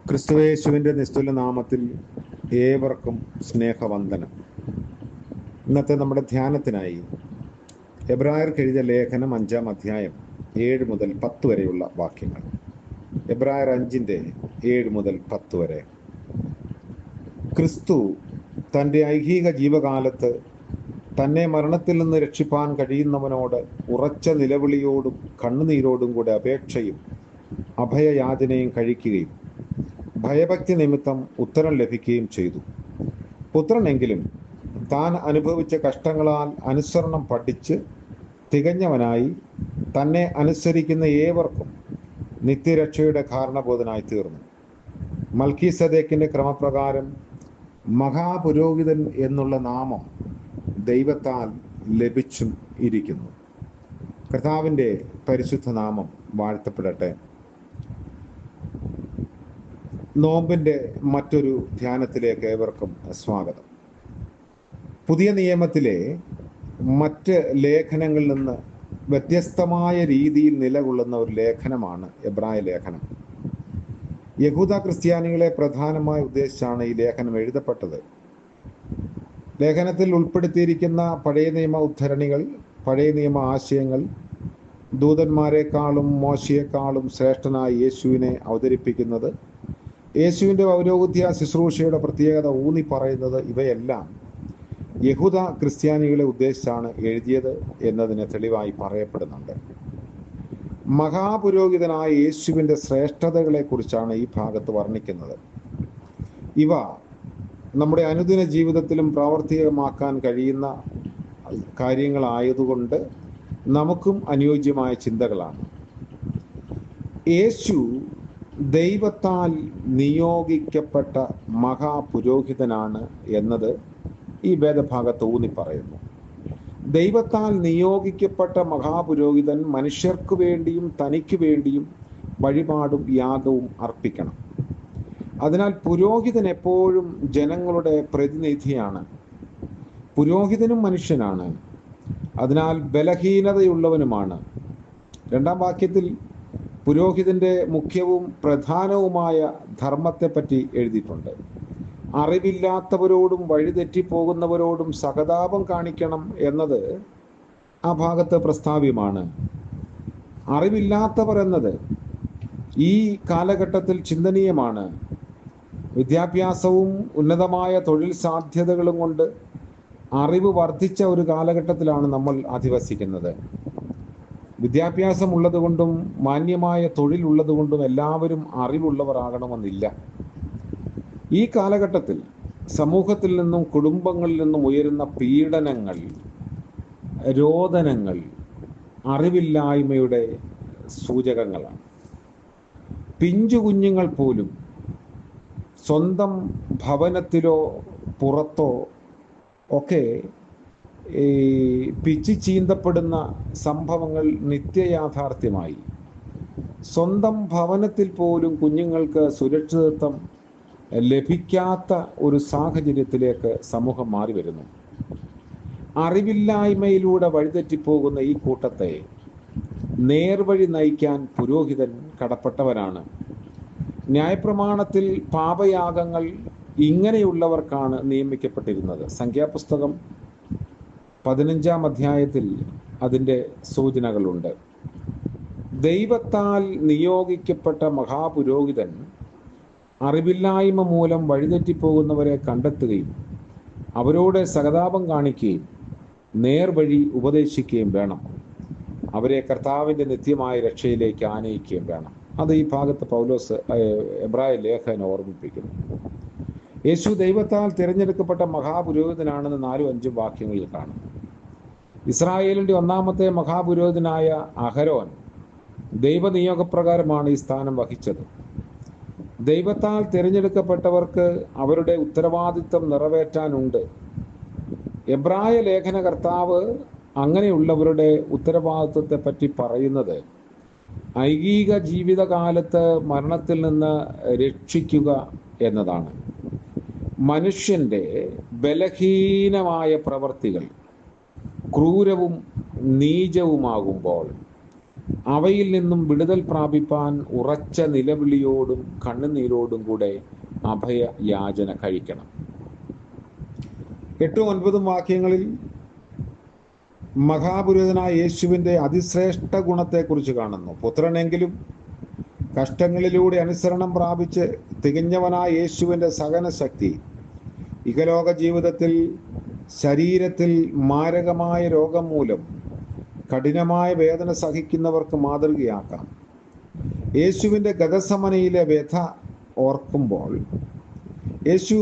ക്രിസ്തുയേശുവിൻ്റെ നിസ്തുല നാമത്തിൽ ഏവർക്കും സ്നേഹവന്ദനം. ഇന്നത്തെ നമ്മുടെ ധ്യാനത്തിനായി എബ്രായർക്ക് എഴുതിയ ലേഖനം 5-ാം അധ്യായം 7 മുതൽ 10 വരെയുള്ള വാക്യങ്ങൾ. എബ്രായർ 5-7 മുതൽ 10 വരെ. ക്രിസ്തു തൻ്റെ ഐഹിക ജീവകാലത്ത് തന്നെ മരണത്തിൽ നിന്ന് രക്ഷിപ്പാൻ കഴിയുന്നവനോട് ഉറച്ച നിലവിളിയോടും കണ്ണുനീരോടും കൂടെ അപേക്ഷയും അഭയയാചനയും കഴിക്കുകയും ഭയഭക്തി നിമിത്തം ഉത്തരം ലഭിക്കുകയും ചെയ്തു. പുത്രനെങ്കിലും താൻ അനുഭവിച്ച കഷ്ടങ്ങളാൽ അനുസരണം പഠിച്ച് തികഞ്ഞവനായി തന്നെ അനുസരിക്കുന്ന ഏവർക്കും നിത്യരക്ഷയുടെ കാരണബോധനായി തീർന്നു. മൽക്കീസദേക്കിൻ്റെ ക്രമപ്രകാരം മഹാപുരോഹിതൻ എന്നുള്ള നാമം ദൈവത്താൽ ലഭിച്ചും ഇരിക്കുന്നു. കർത്താവിൻ്റെ പരിശുദ്ധ നാമം വാഴ്ത്തപ്പെടട്ടെ. നോമ്പിൻ്റെ മറ്റൊരു ധ്യാനത്തിലേക്ക് ഏവർക്കും സ്വാഗതം. പുതിയ നിയമത്തിലെ മറ്റ് ലേഖനങ്ങളിൽ നിന്ന് വ്യത്യസ്തമായ രീതിയിൽ നിലകൊള്ളുന്ന ഒരു ലേഖനമാണ് എബ്രായ ലേഖനം. യഹൂദ ക്രിസ്ത്യാനികളെ പ്രധാനമായി ഉദ്ദേശിച്ചാണ് ഈ ലേഖനം എഴുതപ്പെട്ടത്. ലേഖനത്തിൽ ഉൾപ്പെടുത്തിയിരിക്കുന്ന പഴയ നിയമ ഉദ്ധരണികൾ, പഴയ നിയമ ആശയങ്ങൾ ദൂതന്മാരെക്കാളും മോശയെക്കാളും ശ്രേഷ്ഠനായ യേശുവിനെ അവതരിപ്പിക്കുന്നത്, യേശുവിൻ്റെ പൗരോഹിത്യ ശുശ്രൂഷയുടെ പ്രത്യേകത ഊന്നി പറയുന്നത്, ഇവയെല്ലാം യഹൂദ ക്രിസ്ത്യാനികളെ ഉദ്ദേശിച്ചാണ് എഴുതിയത് എന്നതിന് തെളിവായി പറയപ്പെടുന്നുണ്ട്. മഹാപുരോഹിതനായ യേശുവിൻ്റെ ശ്രേഷ്ഠതകളെ കുറിച്ചാണ് ഈ ഭാഗത്ത് വർണ്ണിക്കുന്നത്. ഇവ നമ്മുടെ അനുദിന ജീവിതത്തിലും പ്രാവർത്തികമാക്കാൻ കഴിയുന്ന കാര്യങ്ങളായതുകൊണ്ട് നമുക്കും അനുയോജ്യമായ ചിന്തകളാണ്. യേശു ദൈവത്താൽ നിയോഗിക്കപ്പെട്ട മഹാപുരോഹിതനാണ് എന്നത് ഈ വേദഭാഗത്ത് ഊന്നി പറയുന്നു. ദൈവത്താൽ നിയോഗിക്കപ്പെട്ട മഹാപുരോഹിതൻ മനുഷ്യർക്ക് വേണ്ടിയും തനിക്ക് വേണ്ടിയും വഴിപാടും യാഗവും അർപ്പിക്കണം. അതിനാൽ പുരോഹിതൻ എപ്പോഴും ജനങ്ങളുടെ പ്രതിനിധിയാണ്. പുരോഹിതനും മനുഷ്യനാണ്, അതിനാൽ ബലഹീനതയുള്ളവനുമാണ്. 2-ാം വാക്യത്തിൽ പുരോഹിതന്റെ മുഖ്യവും പ്രധാനവുമായ ധർമ്മത്തെപ്പറ്റി എഴുതിയിട്ടുണ്ട്. അറിവില്ലാത്തവരോടും വഴിതെറ്റിപ്പോകുന്നവരോടും സഹതാപം കാണിക്കണം എന്നത് ആ ഭാഗത്ത് പ്രസ്താവ്യമാണ്. അറിവില്ലാത്തവർ എന്നത് ഈ കാലഘട്ടത്തിൽ ചിന്തനീയമാണ്. വിദ്യാഭ്യാസവും ഉന്നതമായ തൊഴിൽ സാധ്യതകളും കൊണ്ട് അറിവ് വർദ്ധിച്ച ഒരു കാലഘട്ടത്തിലാണ് നമ്മൾ അധിവസിക്കുന്നത്. വിദ്യാഭ്യാസം ഉള്ളതുകൊണ്ടും മാന്യമായ തൊഴിലുള്ളതുകൊണ്ടും എല്ലാവരും അറിവുള്ളവർ ആകണമെന്നില്ല. ഈ കാലഘട്ടത്തിൽ സമൂഹത്തിൽ നിന്നും കുടുംബങ്ങളിൽ നിന്നും ഉയരുന്ന പീഡനങ്ങൾ, രോദനങ്ങൾ അറിവില്ലായ്മയുടെ സൂചകങ്ങളാണ്. പിഞ്ചു കുഞ്ഞുങ്ങൾ പോലും സ്വന്തം ഭവനത്തിലോ പുറത്തോ ഒക്കെ പിച്ചി ചീന്തപ്പെടുന്ന സംഭവങ്ങൾ നിത്യയാഥാർത്ഥ്യമായി. സ്വന്തം ഭവനത്തിൽ പോലും കുഞ്ഞുങ്ങൾക്ക് സുരക്ഷിതത്വം ലഭിക്കാത്ത ഒരു സാഹചര്യത്തിലേക്ക് സമൂഹം മാറി വരുന്നു. അറിവില്ലായ്മയിലൂടെ വഴിതെറ്റിപ്പോകുന്ന ഈ കൂട്ടത്തെ നേർവഴി നയിക്കാൻ പുരോഹിതൻ കടപ്പെട്ടവനാണ്. ന്യായപ്രമാണത്തിൽ പാപയാഗങ്ങൾ ഇങ്ങനെയുള്ളവർക്കാണ് നിയമിക്കപ്പെട്ടിരുന്നത്. സംഖ്യാപുസ്തകം 15-ാം അധ്യായത്തിൽ അതിൻ്റെ സൂചനകളുണ്ട്. ദൈവത്താൽ നിയോഗിക്കപ്പെട്ട മഹാപുരോഹിതൻ അറിവില്ലായ്മ മൂലം വഴിതെറ്റിപ്പോകുന്നവരെ കണ്ടെത്തുകയും അവരോട് സഹതാപം കാണിക്കുകയും നേർവഴി ഉപദേശിക്കുകയും വേണം. അവരെ കർത്താവിൻ്റെ നിത്യമായ രക്ഷയിലേക്ക് ആനയിക്കുകയും വേണം. അത് ഈ ഭാഗത്ത് പൗലോസ് എബ്രായ ലേഖനം ഓർമ്മിപ്പിക്കുന്നു. യേശു ദൈവത്താൽ തിരഞ്ഞെടുക്കപ്പെട്ട മഹാപുരോഹിതനാണെന്ന് 4-5 വാക്യങ്ങളിൽ കാണും. ഇസ്രായേലിൻ്റെ 1-ാമത്തെ മഹാപുരോഹിതനായ അഹരോൻ ദൈവനിയോഗപ്രകാരമാണ് ഈ സ്ഥാനം വഹിച്ചത്. ദൈവത്താൽ തിരഞ്ഞെടുക്കപ്പെട്ടവർക്ക് അവരുടെ ഉത്തരവാദിത്വം നിറവേറ്റാനുണ്ട്. എബ്രായ ലേഖനകർത്താവ് അങ്ങനെയുള്ളവരുടെ ഉത്തരവാദിത്വത്തെ പറ്റി പറയുന്നത് ഐഹിക ജീവിതകാലത്ത് മരണത്തിൽ നിന്ന് രക്ഷിക്കുക എന്നതാണ്. മനുഷ്യൻ്റെ ബലഹീനമായ പ്രവർത്തികൾ ക്രൂരവും നീചവുമാകുമ്പോൾ അവയിൽ നിന്നും വിടുതൽ പ്രാപിപ്പാൻ ഉറച്ച നിലവിളിയോടും കണ്ണുനീരോടും കൂടെ അഭയ യാചന കഴിക്കണം. 8-9 വാക്യങ്ങളിൽ മഹാപുരോഹിതനായ യേശുവിൻ്റെ അതിശ്രേഷ്ഠ ഗുണത്തെക്കുറിച്ച് കാണുന്നു. പുത്രനെങ്കിലും കഷ്ടങ്ങളിലൂടെ അനുസരണം പ്രാപിച്ച് തികഞ്ഞവനായ യേശുവിൻ്റെ സഹനശക്തി ഇഹലോക ജീവിതത്തിൽ ശരീരത്തിൽ മാരകമായ രോഗം മൂലം കഠിനമായ വേദന സഹിക്കുന്നവർക്ക് മാതൃകയാക്കാം. യേശുവിൻ്റെ ഗതസമനയിലെ വ്യഥ ഓർക്കുമ്പോൾ യേശു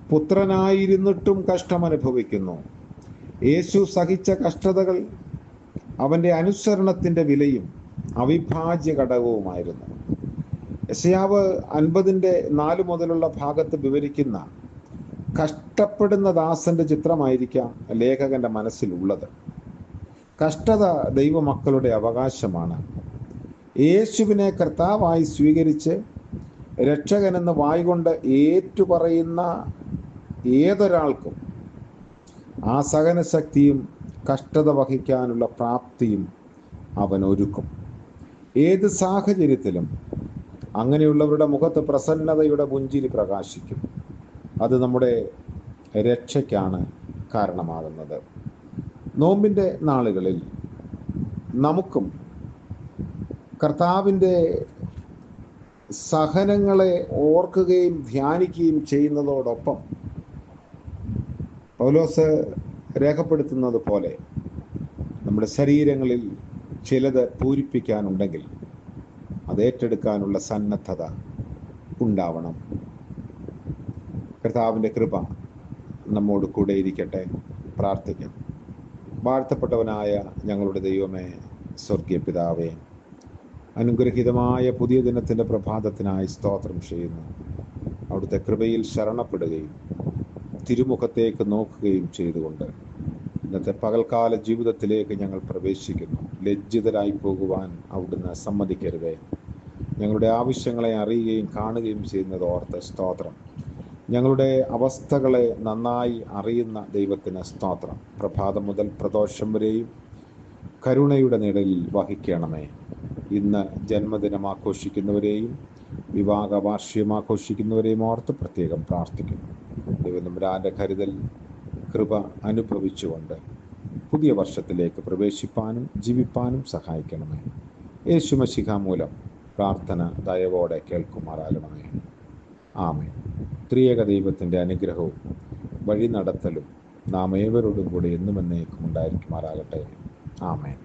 പുത്രനായിരുന്നിട്ടും കഷ്ടം അനുഭവിക്കുന്നു. യേശു സഹിച്ച കഷ്ടതകൾ അവൻ്റെ അനുസരണത്തിൻ്റെ വിലയും അവിഭാജ്യ ഘടകവുമായിരുന്നു. യെശയ്യാവ് 50:4 മുതലുള്ള ഭാഗത്ത് വിവരിക്കുന്ന കഷ്ടപ്പെടുന്ന ദാസന്റെ ചിത്രമായിരിക്കാം ലേഖകന്റെ മനസ്സിലുള്ളത്. കഷ്ടത ദൈവമക്കളുടെ അവകാശമാണ്. യേശുവിനെ കർത്താവായി സ്വീകരിച്ച് രക്ഷകനെന്ന് വായ്കൊണ്ട് ഏറ്റുപറയുന്ന ഏതൊരാൾക്കും ആ സഹനശക്തിയും കഷ്ടത വഹിക്കാനുള്ള പ്രാപ്തിയും അവൻ ഒരുക്കും. ഏത് സാഹചര്യത്തിലും അങ്ങനെയുള്ളവരുടെ മുഖത്ത് പ്രസന്നതയുടെ പുഞ്ചിരി പ്രകാശിക്കും. അത് നമ്മുടെ രക്ഷയ്ക്കാണ് കാരണമാകുന്നത്. നോമ്പിൻ്റെ നാളുകളിൽ നമുക്കും കർത്താവിൻ്റെ സഹനങ്ങളെ ഓർക്കുകയും ധ്യാനിക്കുകയും ചെയ്യുന്നതോടൊപ്പം പൗലോസ് രേഖപ്പെടുത്തുന്നത് പോലെ നമ്മുടെ ശരീരങ്ങളിൽ ചിലത് പൂരിപ്പിക്കാനുണ്ടെങ്കിൽ അത് ഏറ്റെടുക്കാനുള്ള സന്നദ്ധത ഉണ്ടാവണം. കർത്താവിൻ്റെ കൃപ നമ്മോട് കൂടെ ഇരിക്കട്ടെ. പ്രാർത്ഥിക്കാം. വാഴ്ത്തപ്പെട്ടവനായ ഞങ്ങളുടെ ദൈവമേ, സ്വർഗീയ പിതാവേ, അനുഗ്രഹീതമായ പുതിയ ദിനത്തിൻ്റെ പ്രഭാതത്തിനായി സ്തോത്രം ചെയ്യുന്നു. അവിടുത്തെ കൃപയിൽ ശരണപ്പെടുകയും തിരുമുഖത്തേക്ക് നോക്കുകയും ചെയ്തുകൊണ്ട് ഇന്നത്തെ പകൽക്കാല ജീവിതത്തിലേക്ക് ഞങ്ങൾ പ്രവേശിക്കുന്നു. ലജ്ജിതരായി പോകുവാൻ അവിടുന്ന് സമ്മതിക്കരുതേ. ഞങ്ങളുടെ ആവശ്യങ്ങളെ അറിയുകയും കാണുകയും ചെയ്യുന്നത് ഓർത്ത് സ്തോത്രം. ഞങ്ങളുടെ അവസ്ഥകളെ നന്നായി അറിയുന്ന ദൈവത്തിന് സ്തോത്രം. പ്രഭാതം മുതൽ പ്രദോഷം വരെയും കരുണയുടെ നിഴലിൽ വഹിക്കണമേ. ഇന്ന് ജന്മദിനം ആഘോഷിക്കുന്നവരെയും വിവാഹ വാർഷികം ആഘോഷിക്കുന്നവരെയും ഓർത്ത് പ്രത്യേകം പ്രാർത്ഥിക്കുന്നു. ദൈവനമ്പുരാന്റെ കരുതൽ കൃപ അനുഭവിച്ചുകൊണ്ട് പുതിയ വർഷത്തിലേക്ക് പ്രവേശിപ്പാനും ജീവിപ്പാനും സഹായിക്കണമേ. യേശു മശിഹ മൂലം പ്രാർത്ഥന ദയവോടെ കേൾക്കുമാറാകണമേ. ആമേൻ. ത്രിയേക ദൈവത്തിൻ്റെ അനുഗ്രഹവും വഴി നടത്തലും നാം ഏവരോടും കൂടി എന്നും എന്നേക്കും ഉണ്ടായിരിക്കുമാറാകട്ടെ. ആമേൻ.